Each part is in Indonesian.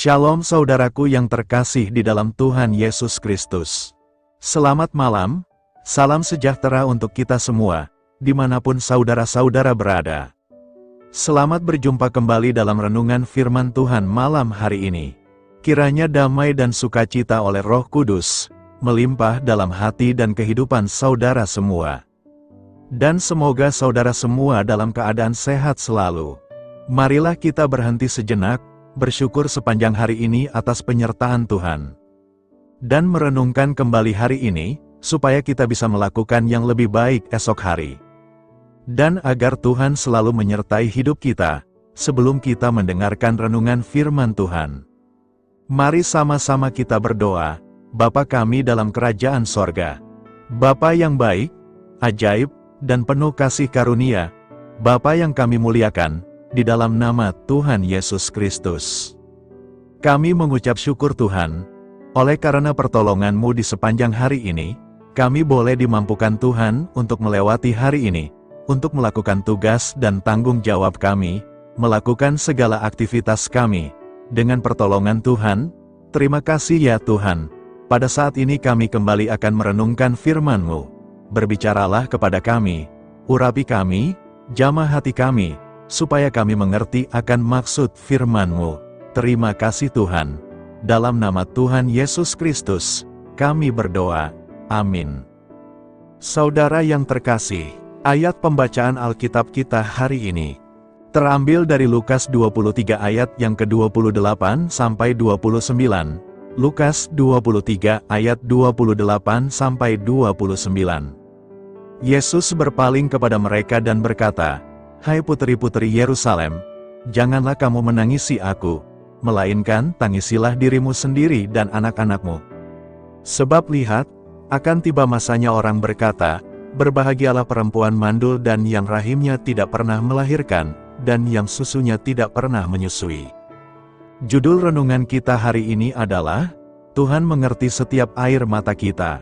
Shalom saudaraku yang terkasih di dalam Tuhan Yesus Kristus. Selamat malam, salam sejahtera untuk kita semua, dimanapun saudara-saudara berada. Selamat berjumpa kembali dalam renungan firman Tuhan malam hari ini. Kiranya damai dan sukacita oleh Roh Kudus, melimpah dalam hati dan kehidupan saudara semua. Dan semoga saudara semua dalam keadaan sehat selalu. Marilah kita berhenti sejenak, bersyukur sepanjang hari ini atas penyertaan Tuhan. Dan merenungkan kembali hari ini, supaya kita bisa melakukan yang lebih baik esok hari. Dan agar Tuhan selalu menyertai hidup kita, sebelum kita mendengarkan renungan firman Tuhan. Mari sama-sama kita berdoa. Bapa kami dalam kerajaan sorga, Bapa yang baik, ajaib, dan penuh kasih karunia, Bapa yang kami muliakan, di dalam nama Tuhan Yesus Kristus. Kami mengucap syukur Tuhan, oleh karena pertolongan-Mu di sepanjang hari ini, kami boleh dimampukan Tuhan untuk melewati hari ini, untuk melakukan tugas dan tanggung jawab kami, melakukan segala aktivitas kami. Dengan pertolongan Tuhan, terima kasih ya Tuhan. Pada saat ini kami kembali akan merenungkan firman-Mu. Berbicaralah kepada kami, urapi kami, jamah hati kami, supaya kami mengerti akan maksud firman-Mu. Terima kasih Tuhan. Dalam nama Tuhan Yesus Kristus, kami berdoa. Amin. Saudara yang terkasih, ayat pembacaan Alkitab kita hari ini terambil dari Lukas 23 ayat yang ke-28 sampai 29. Lukas 23 ayat 28 sampai 29. Yesus berpaling kepada mereka dan berkata, "Hai putri-putri Yerusalem, janganlah kamu menangisi aku, melainkan tangisilah dirimu sendiri dan anak-anakmu. Sebab lihat, akan tiba masanya orang berkata, berbahagialah perempuan mandul dan yang rahimnya tidak pernah melahirkan, dan yang susunya tidak pernah menyusui." Judul renungan kita hari ini adalah, Tuhan mengerti setiap air mata kita.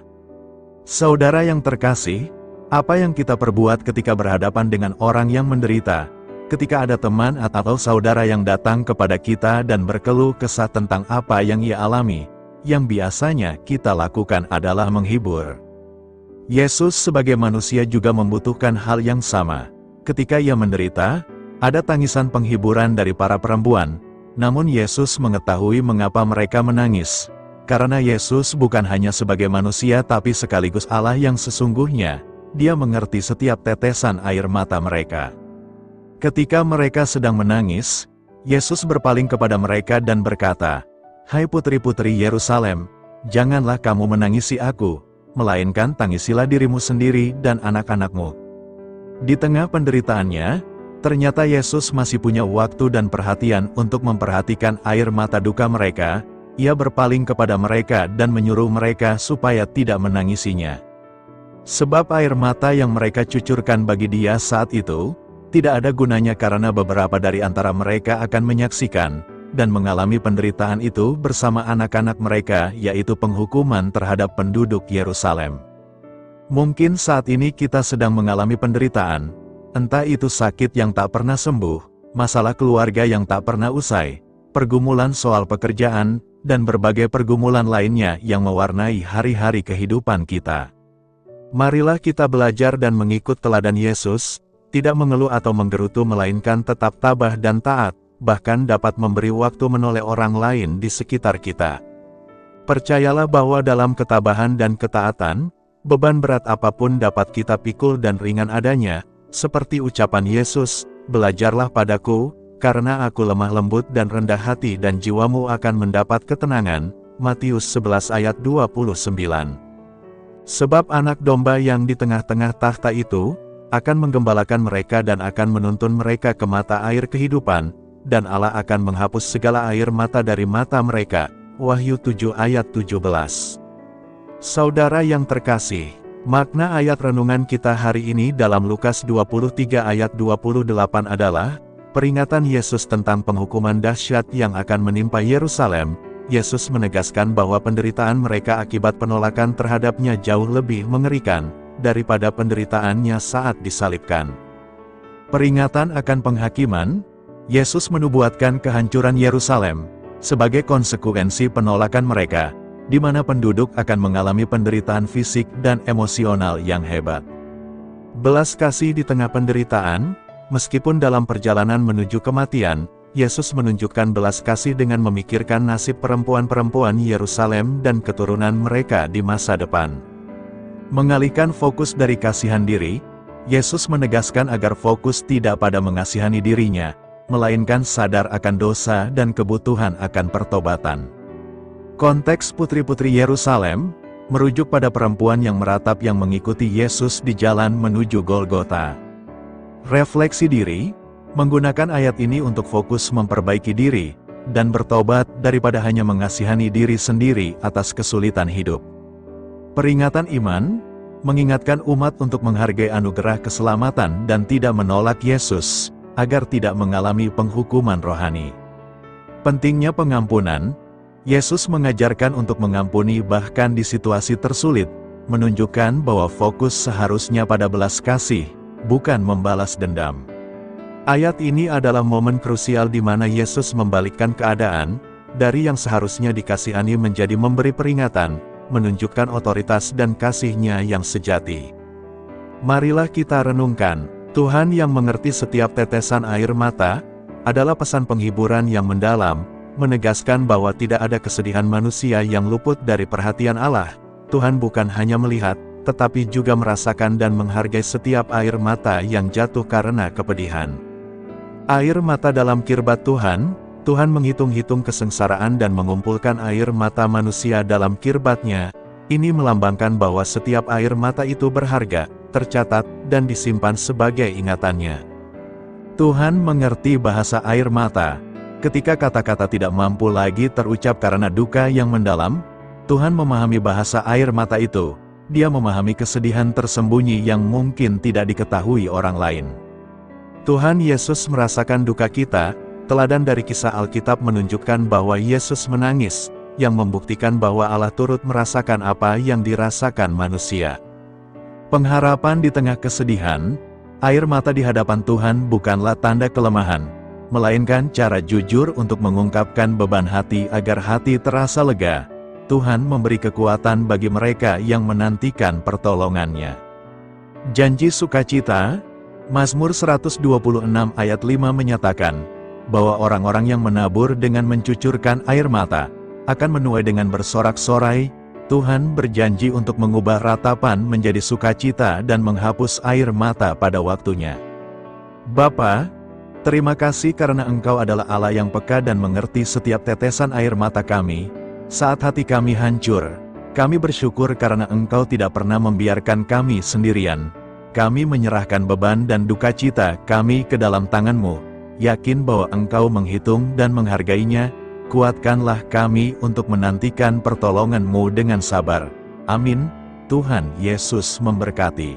Saudara yang terkasih, apa yang kita perbuat ketika berhadapan dengan orang yang menderita, ketika ada teman atau saudara yang datang kepada kita dan berkeluh kesah tentang apa yang ia alami, yang biasanya kita lakukan adalah menghibur. Yesus sebagai manusia juga membutuhkan hal yang sama. Ketika ia menderita, ada tangisan penghiburan dari para perempuan, namun Yesus mengetahui mengapa mereka menangis. Karena Yesus bukan hanya sebagai manusia tapi sekaligus Allah yang sesungguhnya. Dia mengerti setiap tetesan air mata mereka. Ketika mereka sedang menangis, Yesus berpaling kepada mereka dan berkata, "Hai putri-putri Yerusalem, janganlah kamu menangisi aku, melainkan tangisilah dirimu sendiri dan anak-anakmu." Di tengah penderitaannya, ternyata Yesus masih punya waktu dan perhatian untuk memperhatikan air mata duka mereka. Ia berpaling kepada mereka dan menyuruh mereka supaya tidak menangisinya. Sebab air mata yang mereka cucurkan bagi dia saat itu, tidak ada gunanya karena beberapa dari antara mereka akan menyaksikan, dan mengalami penderitaan itu bersama anak-anak mereka, yaitu penghukuman terhadap penduduk Yerusalem. Mungkin saat ini kita sedang mengalami penderitaan, entah itu sakit yang tak pernah sembuh, masalah keluarga yang tak pernah usai, pergumulan soal pekerjaan, dan berbagai pergumulan lainnya yang mewarnai hari-hari kehidupan kita. Marilah kita belajar dan mengikut teladan Yesus, tidak mengeluh atau menggerutu melainkan tetap tabah dan taat, bahkan dapat memberi waktu menoleh orang lain di sekitar kita. Percayalah bahwa dalam ketabahan dan ketaatan, beban berat apapun dapat kita pikul dan ringan adanya, seperti ucapan Yesus, "Belajarlah padaku, karena aku lemah lembut dan rendah hati dan jiwamu akan mendapat ketenangan." Matius 11 ayat 29. Sebab anak domba yang di tengah-tengah takhta itu, akan menggembalakan mereka dan akan menuntun mereka ke mata air kehidupan, dan Allah akan menghapus segala air mata dari mata mereka. Wahyu 7 ayat 17. Saudara yang terkasih, makna ayat renungan kita hari ini dalam Lukas 23 ayat 28 adalah, peringatan Yesus tentang penghukuman dahsyat yang akan menimpa Yerusalem. Yesus menegaskan bahwa penderitaan mereka akibat penolakan terhadapnya jauh lebih mengerikan daripada penderitaannya saat disalibkan. Peringatan akan penghakiman, Yesus menubuatkan kehancuran Yerusalem, sebagai konsekuensi penolakan mereka, di mana penduduk akan mengalami penderitaan fisik dan emosional yang hebat. Belas kasih di tengah penderitaan, meskipun dalam perjalanan menuju kematian, Yesus menunjukkan belas kasih dengan memikirkan nasib perempuan-perempuan Yerusalem dan keturunan mereka di masa depan. Mengalihkan fokus dari kasihan diri, Yesus menegaskan agar fokus tidak pada mengasihani dirinya, melainkan sadar akan dosa dan kebutuhan akan pertobatan. Konteks putri-putri Yerusalem merujuk pada perempuan yang meratap yang mengikuti Yesus di jalan menuju Golgota. Refleksi diri, menggunakan ayat ini untuk fokus memperbaiki diri, dan bertobat daripada hanya mengasihani diri sendiri atas kesulitan hidup. Peringatan iman, mengingatkan umat untuk menghargai anugerah keselamatan dan tidak menolak Yesus, agar tidak mengalami penghukuman rohani. Pentingnya pengampunan, Yesus mengajarkan untuk mengampuni bahkan di situasi tersulit, menunjukkan bahwa fokus seharusnya pada belas kasih, bukan membalas dendam. Ayat ini adalah momen krusial di mana Yesus membalikkan keadaan, dari yang seharusnya dikasihani menjadi memberi peringatan, menunjukkan otoritas dan kasih-Nya yang sejati. Marilah kita renungkan, Tuhan yang mengerti setiap tetesan air mata, adalah pesan penghiburan yang mendalam, menegaskan bahwa tidak ada kesedihan manusia yang luput dari perhatian Allah. Tuhan bukan hanya melihat, tetapi juga merasakan dan menghargai setiap air mata yang jatuh karena kepedihan. Air mata dalam kirbat Tuhan, Tuhan menghitung-hitung kesengsaraan dan mengumpulkan air mata manusia dalam kirbat-Nya. Ini melambangkan bahwa setiap air mata itu berharga, tercatat, dan disimpan sebagai ingatannya. Tuhan mengerti bahasa air mata. Ketika kata-kata tidak mampu lagi terucap karena duka yang mendalam, Tuhan memahami bahasa air mata itu. Dia memahami kesedihan tersembunyi yang mungkin tidak diketahui orang lain. Tuhan Yesus merasakan duka kita. Teladan dari kisah Alkitab menunjukkan bahwa Yesus menangis, yang membuktikan bahwa Allah turut merasakan apa yang dirasakan manusia. Pengharapan di tengah kesedihan, air mata di hadapan Tuhan bukanlah tanda kelemahan, melainkan cara jujur untuk mengungkapkan beban hati agar hati terasa lega. Tuhan memberi kekuatan bagi mereka yang menantikan pertolongan-Nya. Janji sukacita, Mazmur 126 ayat 5 menyatakan, bahwa orang-orang yang menabur dengan mencucurkan air mata, akan menuai dengan bersorak-sorai. Tuhan berjanji untuk mengubah ratapan menjadi sukacita dan menghapus air mata pada waktunya. Bapa, terima kasih karena Engkau adalah Allah yang peka dan mengerti setiap tetesan air mata kami. Saat hati kami hancur, kami bersyukur karena Engkau tidak pernah membiarkan kami sendirian. Kami menyerahkan beban dan duka cita kami ke dalam tangan-Mu, yakin bahwa Engkau menghitung dan menghargainya. Kuatkanlah kami untuk menantikan pertolongan-Mu dengan sabar. Amin. Tuhan Yesus memberkati.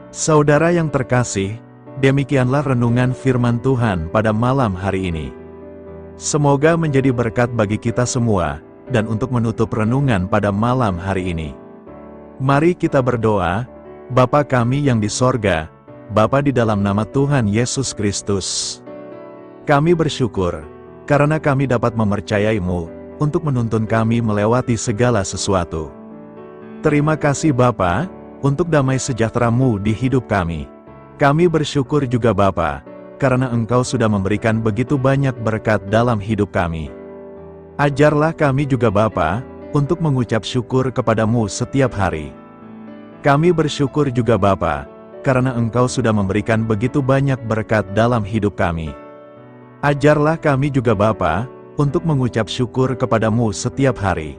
Saudara yang terkasih, demikianlah renungan firman Tuhan pada malam hari ini. Semoga menjadi berkat bagi kita semua, dan untuk menutup renungan pada malam hari ini, mari kita berdoa. Bapa kami yang di sorga, Bapa di dalam nama Tuhan Yesus Kristus, kami bersyukur, karena kami dapat mempercayai-Mu, untuk menuntun kami melewati segala sesuatu. Terima kasih Bapa, untuk damai sejahtera-Mu di hidup kami. Kami bersyukur juga Bapa, karena Engkau sudah memberikan begitu banyak berkat dalam hidup kami. Ajarlah kami juga Bapa, untuk mengucap syukur kepada-Mu setiap hari. Kami bersyukur juga Bapa, karena Engkau sudah memberikan begitu banyak berkat dalam hidup kami. Ajarlah kami juga Bapa, untuk mengucap syukur kepada-Mu setiap hari.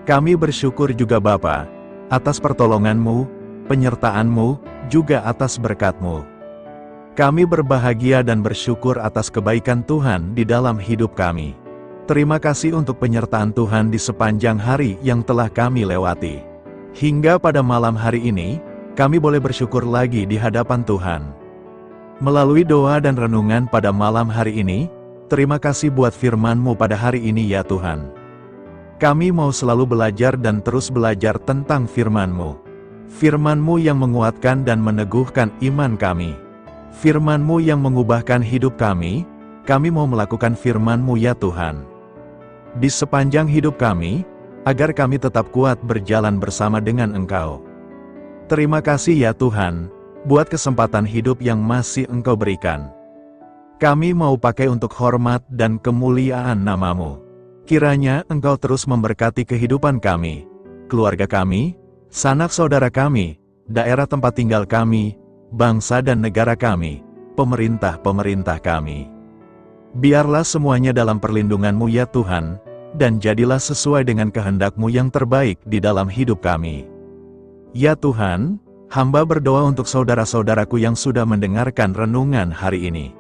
Kami bersyukur juga Bapa, atas pertolongan-Mu, penyertaan-Mu, juga atas berkat-Mu. Kami berbahagia dan bersyukur atas kebaikan Tuhan di dalam hidup kami. Terima kasih untuk penyertaan Tuhan di sepanjang hari yang telah kami lewati. Hingga pada malam hari ini, kami boleh bersyukur lagi di hadapan Tuhan. Melalui doa dan renungan pada malam hari ini, terima kasih buat firman-Mu pada hari ini ya Tuhan. Kami mau selalu belajar dan terus belajar tentang firman-Mu. Firman-Mu yang menguatkan dan meneguhkan iman kami. Firman-Mu yang mengubahkan hidup kami, kami mau melakukan firman-Mu ya Tuhan. Di sepanjang hidup kami, agar kami tetap kuat berjalan bersama dengan Engkau. Terima kasih ya Tuhan, buat kesempatan hidup yang masih Engkau berikan. Kami mau pakai untuk hormat dan kemuliaan nama-Mu. Kiranya Engkau terus memberkati kehidupan kami, keluarga kami, sanak saudara kami, daerah tempat tinggal kami, bangsa dan negara kami, pemerintah-pemerintah kami. Biarlah semuanya dalam perlindungan-Mu ya Tuhan, dan jadilah sesuai dengan kehendak-Mu yang terbaik di dalam hidup kami. Ya Tuhan, hamba berdoa untuk saudara-saudaraku yang sudah mendengarkan renungan hari ini.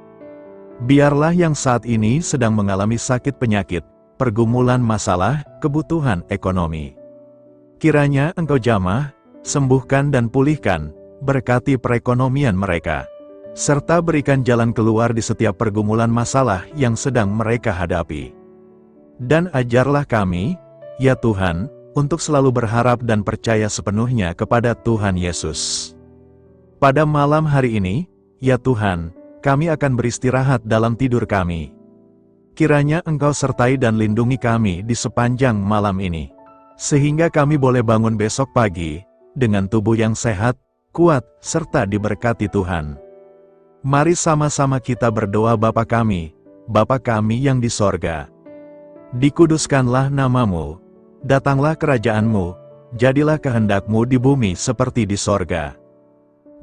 Biarlah yang saat ini sedang mengalami sakit penyakit, pergumulan masalah, kebutuhan ekonomi. Kiranya Engkau jamah, sembuhkan dan pulihkan, berkati perekonomian mereka, serta berikan jalan keluar di setiap pergumulan masalah yang sedang mereka hadapi. Dan ajarlah kami, ya Tuhan, untuk selalu berharap dan percaya sepenuhnya kepada Tuhan Yesus. Pada malam hari ini, ya Tuhan, kami akan beristirahat dalam tidur kami. Kiranya Engkau sertai dan lindungi kami di sepanjang malam ini, sehingga kami boleh bangun besok pagi, dengan tubuh yang sehat, kuat, serta diberkati Tuhan. Mari sama-sama kita berdoa Bapa kami yang di sorga. Dikuduskanlah nama-Mu, datanglah kerajaan-Mu, jadilah kehendak-Mu di bumi seperti di sorga.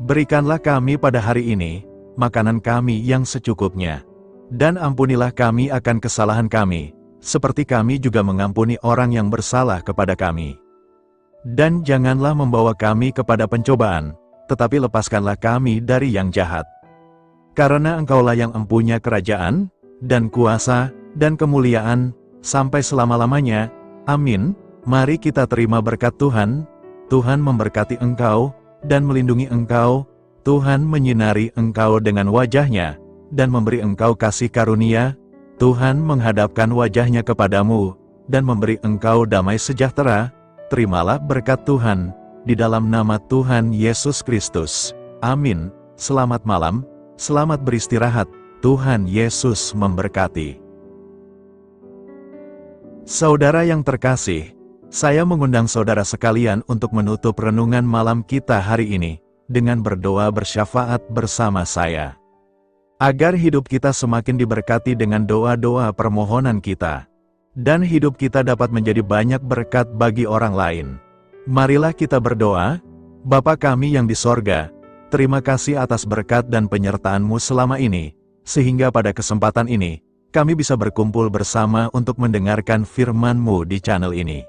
Berikanlah kami pada hari ini, makanan kami yang secukupnya. Dan ampunilah kami akan kesalahan kami, seperti kami juga mengampuni orang yang bersalah kepada kami. Dan janganlah membawa kami kepada pencobaan, tetapi lepaskanlah kami dari yang jahat. Karena Engkaulah yang empunya kerajaan, dan kuasa, dan kemuliaan, sampai selama-lamanya. Amin. Mari kita terima berkat Tuhan. Tuhan memberkati engkau, dan melindungi engkau. Tuhan menyinari engkau dengan wajah-Nya, dan memberi engkau kasih karunia. Tuhan menghadapkan wajah-Nya kepadamu, dan memberi engkau damai sejahtera. Terimalah berkat Tuhan, di dalam nama Tuhan Yesus Kristus. Amin. Selamat malam, selamat beristirahat. Tuhan Yesus memberkati. Saudara yang terkasih, saya mengundang saudara sekalian untuk menutup renungan malam kita hari ini, dengan berdoa bersyafaat bersama saya. Agar hidup kita semakin diberkati dengan doa-doa permohonan kita, dan hidup kita dapat menjadi banyak berkat bagi orang lain. Marilah kita berdoa. Bapa kami yang di sorga, terima kasih atas berkat dan penyertaan-Mu selama ini, sehingga pada kesempatan ini, kami bisa berkumpul bersama untuk mendengarkan firman-Mu di channel ini.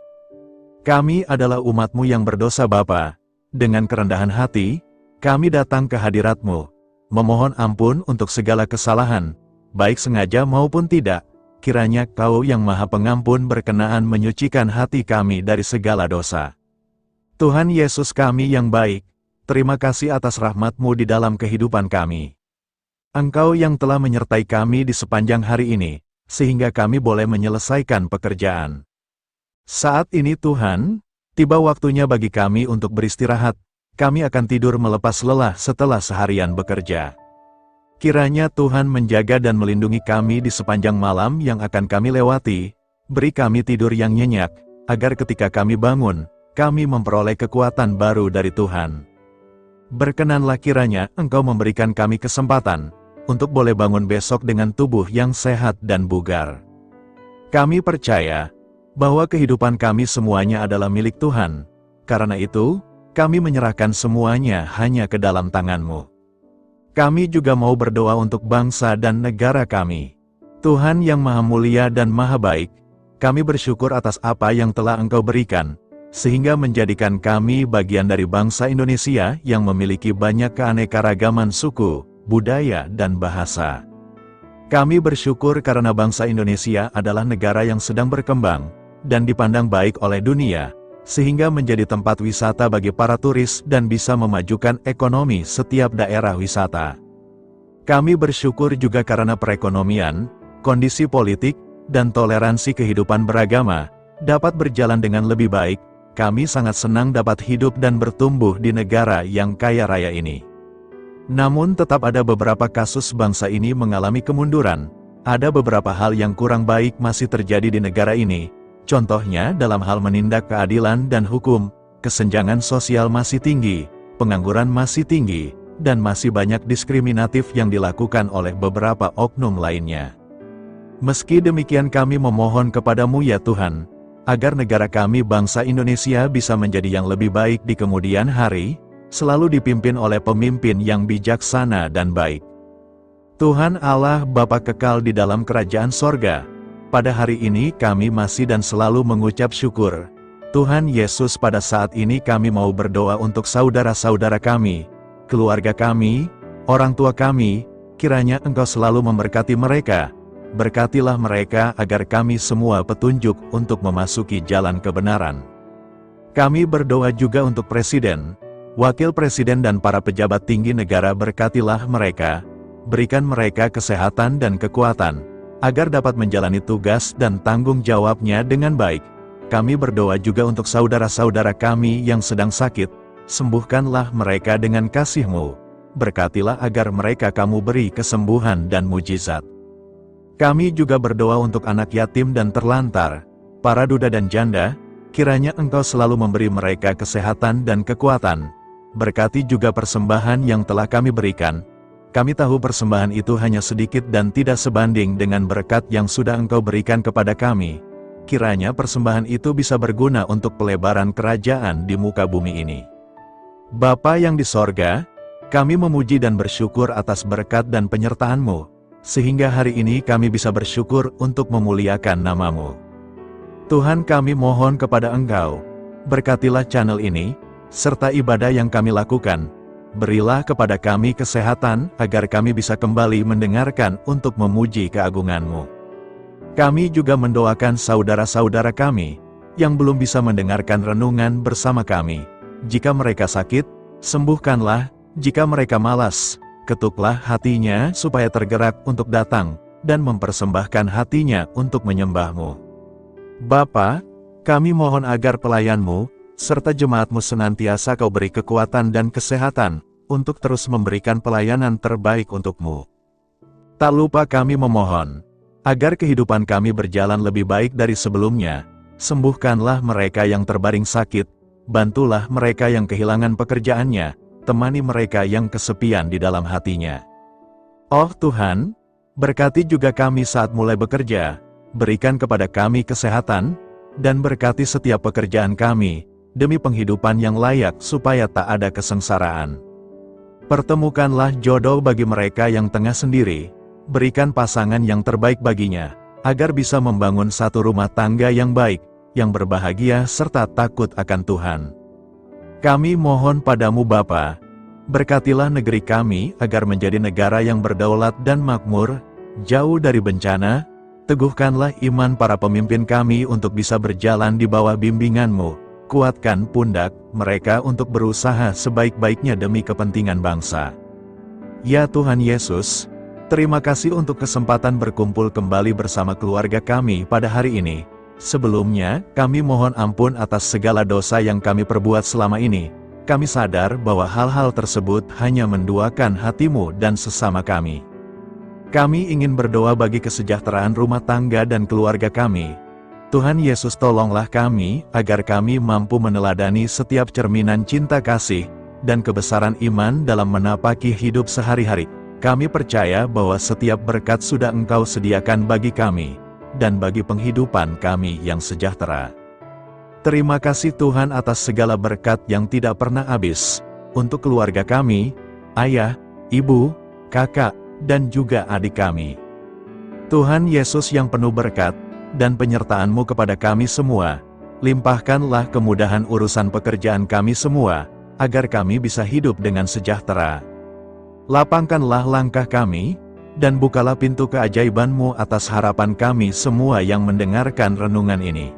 Kami adalah umat-Mu yang berdosa Bapa. Dengan kerendahan hati, kami datang ke hadirat-Mu, memohon ampun untuk segala kesalahan, baik sengaja maupun tidak. Kiranya Kau yang Maha Pengampun berkenan menyucikan hati kami dari segala dosa. Tuhan Yesus kami yang baik, terima kasih atas rahmat-Mu di dalam kehidupan kami. Engkau yang telah menyertai kami di sepanjang hari ini, sehingga kami boleh menyelesaikan pekerjaan. Saat ini Tuhan, tiba waktunya bagi kami untuk beristirahat. Kami akan tidur melepas lelah setelah seharian bekerja. Kiranya Tuhan menjaga dan melindungi kami di sepanjang malam yang akan kami lewati. Beri kami tidur yang nyenyak, agar ketika kami bangun, kami memperoleh kekuatan baru dari Tuhan. Berkenanlah kiranya Engkau memberikan kami kesempatan untuk boleh bangun besok dengan tubuh yang sehat dan bugar. Kami percaya bahwa kehidupan kami semuanya adalah milik Tuhan. Karena itu, kami menyerahkan semuanya hanya ke dalam tangan-Mu. Kami juga mau berdoa untuk bangsa dan negara kami. Tuhan yang Maha Mulia dan Maha Baik, kami bersyukur atas apa yang telah Engkau berikan, sehingga menjadikan kami bagian dari bangsa Indonesia yang memiliki banyak keanekaragaman suku, budaya, dan bahasa. Kami bersyukur karena bangsa Indonesia adalah negara yang sedang berkembang, dan dipandang baik oleh dunia, sehingga menjadi tempat wisata bagi para turis dan bisa memajukan ekonomi setiap daerah wisata. Kami bersyukur juga karena perekonomian, kondisi politik, dan toleransi kehidupan beragama dapat berjalan dengan lebih baik. Kami sangat senang dapat hidup dan bertumbuh di negara yang kaya raya ini. Namun tetap ada beberapa kasus bangsa ini mengalami kemunduran, ada beberapa hal yang kurang baik masih terjadi di negara ini, contohnya dalam hal menindak keadilan dan hukum, kesenjangan sosial masih tinggi, pengangguran masih tinggi, dan masih banyak diskriminatif yang dilakukan oleh beberapa oknum lainnya. Meski demikian kami memohon kepadamu ya Tuhan, agar negara kami bangsa Indonesia bisa menjadi yang lebih baik di kemudian hari, selalu dipimpin oleh pemimpin yang bijaksana dan baik. Tuhan Allah Bapa kekal di dalam kerajaan sorga, pada hari ini kami masih dan selalu mengucap syukur. Tuhan Yesus, pada saat ini kami mau berdoa untuk saudara-saudara kami, keluarga kami, orang tua kami, kiranya Engkau selalu memberkati mereka. Berkatilah mereka agar kami semua petunjuk untuk memasuki jalan kebenaran. Kami berdoa juga untuk Presiden, Wakil Presiden dan para pejabat tinggi negara, berkatilah mereka, berikan mereka kesehatan dan kekuatan, agar dapat menjalani tugas dan tanggung jawabnya dengan baik. Kami berdoa juga untuk saudara-saudara kami yang sedang sakit, sembuhkanlah mereka dengan kasih-Mu, berkatilah agar mereka Kamu beri kesembuhan dan mujizat. Kami juga berdoa untuk anak yatim dan terlantar, para duda dan janda, kiranya Engkau selalu memberi mereka kesehatan dan kekuatan. Berkati juga persembahan yang telah kami berikan. Kami tahu persembahan itu hanya sedikit dan tidak sebanding dengan berkat yang sudah Engkau berikan kepada kami. Kiranya persembahan itu bisa berguna untuk pelebaran kerajaan di muka bumi ini. Bapa yang di sorga, kami memuji dan bersyukur atas berkat dan penyertaan-Mu, sehingga hari ini kami bisa bersyukur untuk memuliakan nama-Mu. Tuhan, kami mohon kepada Engkau, berkatilah channel ini, serta ibadah yang kami lakukan. Berilah kepada kami kesehatan, agar kami bisa kembali mendengarkan untuk memuji keagungan-Mu. Kami juga mendoakan saudara-saudara kami, yang belum bisa mendengarkan renungan bersama kami. Jika mereka sakit, sembuhkanlah. Jika mereka malas, ketuklah hatinya supaya tergerak untuk datang, dan mempersembahkan hatinya untuk menyembah-Mu. Bapa, kami mohon agar pelayan-Mu, serta jemaat-Mu senantiasa Kau beri kekuatan dan kesehatan, untuk terus memberikan pelayanan terbaik untuk-Mu. Tak lupa kami memohon, agar kehidupan kami berjalan lebih baik dari sebelumnya. Sembuhkanlah mereka yang terbaring sakit, bantulah mereka yang kehilangan pekerjaannya, temani mereka yang kesepian di dalam hatinya. Oh Tuhan, berkati juga kami saat mulai bekerja, berikan kepada kami kesehatan, dan berkati setiap pekerjaan kami, demi penghidupan yang layak supaya tak ada kesengsaraan. Pertemukanlah jodoh bagi mereka yang tengah sendiri, berikan pasangan yang terbaik baginya, agar bisa membangun satu rumah tangga yang baik, yang berbahagia serta takut akan Tuhan. Kami mohon padamu Bapa, berkatilah negeri kami agar menjadi negara yang berdaulat dan makmur, jauh dari bencana. Teguhkanlah iman para pemimpin kami untuk bisa berjalan di bawah bimbingan-Mu. Kuatkan pundak mereka untuk berusaha sebaik-baiknya demi kepentingan bangsa. Ya Tuhan Yesus, terima kasih untuk kesempatan berkumpul kembali bersama keluarga kami pada hari ini. Sebelumnya, kami mohon ampun atas segala dosa yang kami perbuat selama ini. Kami sadar bahwa hal-hal tersebut hanya menduakan hati-Mu dan sesama kami. Kami ingin berdoa bagi kesejahteraan rumah tangga dan keluarga kami. Tuhan Yesus, tolonglah kami, agar kami mampu meneladani setiap cerminan cinta kasih, dan kebesaran iman dalam menapaki hidup sehari-hari. Kami percaya bahwa setiap berkat sudah Engkau sediakan bagi kami, dan bagi penghidupan kami yang sejahtera. Terima kasih Tuhan atas segala berkat yang tidak pernah habis, untuk keluarga kami, ayah, ibu, kakak, dan juga adik kami. Tuhan Yesus yang penuh berkat, dan penyertaan-Mu kepada kami semua, limpahkanlah kemudahan urusan pekerjaan kami semua, agar kami bisa hidup dengan sejahtera. Lapangkanlah langkah kami, dan bukalah pintu keajaiban-Mu atas harapan kami semua yang mendengarkan renungan ini.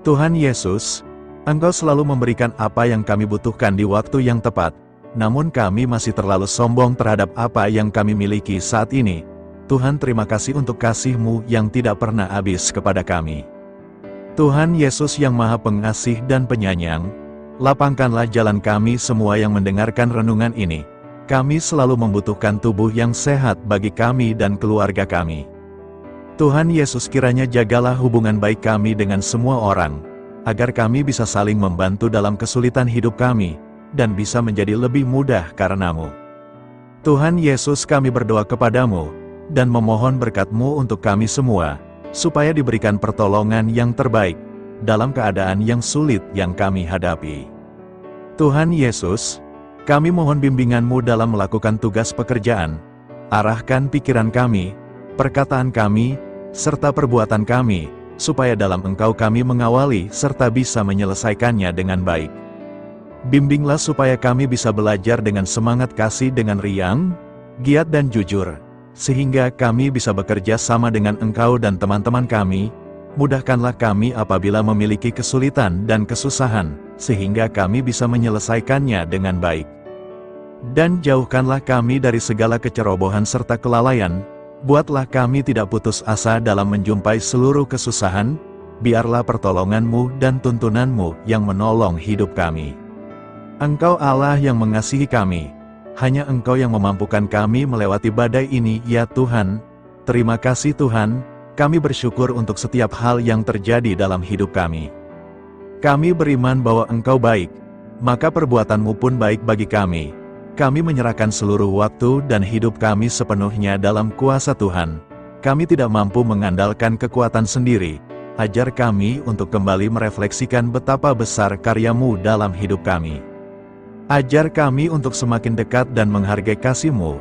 Tuhan Yesus, Engkau selalu memberikan apa yang kami butuhkan di waktu yang tepat, namun kami masih terlalu sombong terhadap apa yang kami miliki saat ini. Tuhan, terima kasih untuk kasih-Mu yang tidak pernah habis kepada kami. Tuhan Yesus yang Maha Pengasih dan Penyayang, lapangkanlah jalan kami semua yang mendengarkan renungan ini. Kami selalu membutuhkan tubuh yang sehat bagi kami dan keluarga kami. Tuhan Yesus, kiranya jagalah hubungan baik kami dengan semua orang, agar kami bisa saling membantu dalam kesulitan hidup kami, dan bisa menjadi lebih mudah karena-Mu. Tuhan Yesus, kami berdoa kepadamu, dan memohon berkat-Mu untuk kami semua, supaya diberikan pertolongan yang terbaik, dalam keadaan yang sulit yang kami hadapi. Tuhan Yesus, kami mohon bimbingan-Mu dalam melakukan tugas pekerjaan. Arahkan pikiran kami, perkataan kami, serta perbuatan kami, supaya dalam Engkau kami mengawali serta bisa menyelesaikannya dengan baik. Bimbinglah supaya kami bisa belajar dengan semangat kasih dengan riang, giat dan jujur, sehingga kami bisa bekerja sama dengan Engkau dan teman-teman kami. Mudahkanlah kami apabila memiliki kesulitan dan kesusahan, sehingga kami bisa menyelesaikannya dengan baik. Dan jauhkanlah kami dari segala kecerobohan serta kelalaian. Buatlah kami tidak putus asa dalam menjumpai seluruh kesusahan. Biarlah pertolongan-Mu dan tuntunan-Mu yang menolong hidup kami. Engkau Allah yang mengasihi kami. Hanya Engkau yang memampukan kami melewati badai ini, ya Tuhan. Terima kasih Tuhan, kami bersyukur untuk setiap hal yang terjadi dalam hidup kami. Kami beriman bahwa Engkau baik, maka perbuatan-Mu pun baik bagi kami. Kami menyerahkan seluruh waktu dan hidup kami sepenuhnya dalam kuasa Tuhan. Kami tidak mampu mengandalkan kekuatan sendiri. Ajar kami untuk kembali merefleksikan betapa besar karya-Mu dalam hidup kami. Ajar kami untuk semakin dekat dan menghargai kasih-Mu.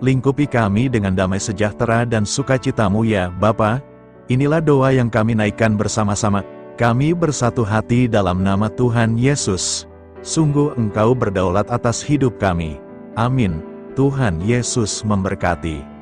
Lingkupi kami dengan damai sejahtera dan sukacita-Mu ya Bapa. Inilah doa yang kami naikkan bersama-sama. Kami bersatu hati dalam nama Tuhan Yesus. Sungguh Engkau berdaulat atas hidup kami. Amin. Tuhan Yesus memberkati.